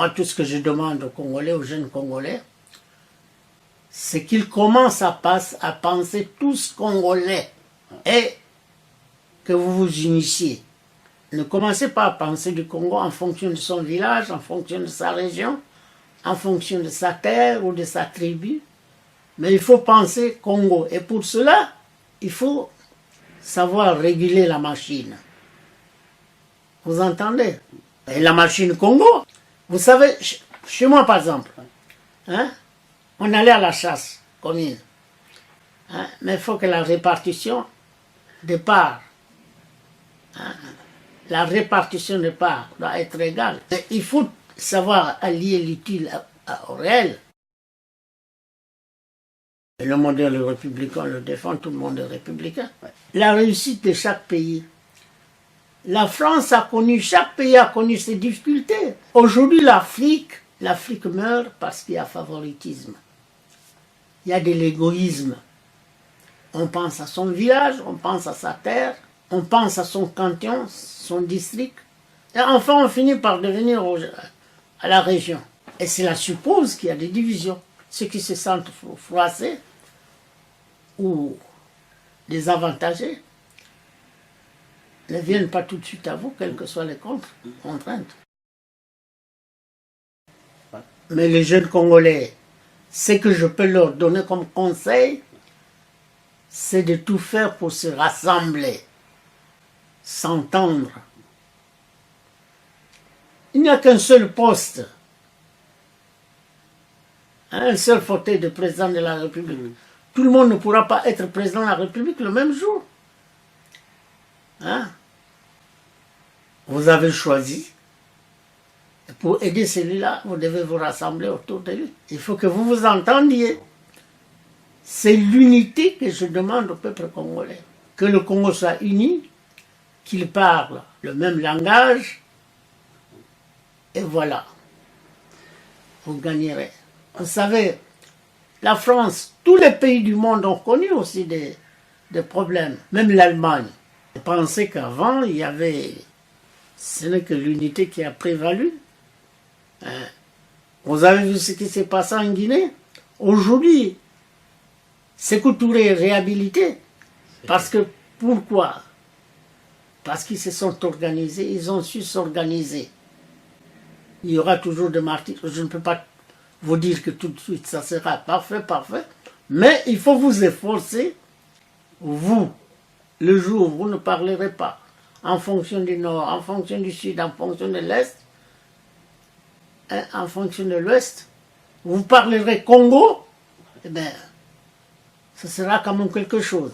Moi, tout ce que je demande aux Congolais, aux jeunes Congolais, c'est qu'ils commencent à penser tous Congolais et que vous vous unissiez. Ne commencez pas à penser du Congo en fonction de son village, en fonction de sa région, en fonction de sa terre ou de sa tribu. Mais il faut penser Congo. Et pour cela, il faut savoir réguler la machine. Vous entendez? Et la machine Congo, vous savez, chez moi par exemple, hein, on allait à la chasse commune. Hein, mais il faut que la répartition des parts, hein, la répartition des parts doit être égale. Mais il faut savoir allier l'utile au réel. Et le modèle républicain le défend, tout le monde est républicain. La réussite de chaque pays. La France a connu, chaque pays a connu ses difficultés. Aujourd'hui, l'Afrique meurt parce qu'il y a favoritisme. Il y a de l'égoïsme. On pense à son village, on pense à sa terre, on pense à son canton, son district. Et enfin, on finit par devenir à la région. Et cela suppose qu'il y a des divisions. Ceux qui se sentent froissés ou désavantagés ne viennent pas tout de suite à vous, quelles que soient les contraintes. Mais les jeunes Congolais, ce que je peux leur donner comme conseil, c'est de tout faire pour se rassembler, s'entendre. Il n'y a qu'un seul poste, un seul fauteuil de président de la République. Tout le monde ne pourra pas être président de la République le même jour. Hein? Vous avez choisi. Et pour aider celui-là, vous devez vous rassembler autour de lui. Il faut que vous vous entendiez. C'est l'unité que je demande au peuple congolais. Que le Congo soit uni, qu'il parle le même langage, et voilà. Vous gagnerez. Vous savez, la France, tous les pays du monde ont connu aussi des problèmes, même l'Allemagne. Pensez qu'avant, il y avait, ce n'est que l'unité qui a prévalu. Vous avez vu ce qui s'est passé en Guinée? Aujourd'hui, Sékou Touré est réhabilité. Parce que, pourquoi? Parce qu'ils se sont organisés, ils ont su s'organiser. Il y aura toujours des martyrs. Je ne peux pas vous dire que tout de suite ça sera parfait, mais il faut vous efforcer, vous, le jour où vous ne parlerez pas en fonction du nord, en fonction du sud, en fonction de l'est, en fonction de l'ouest, vous parlerez Congo, eh bien, ce sera quand même quelque chose.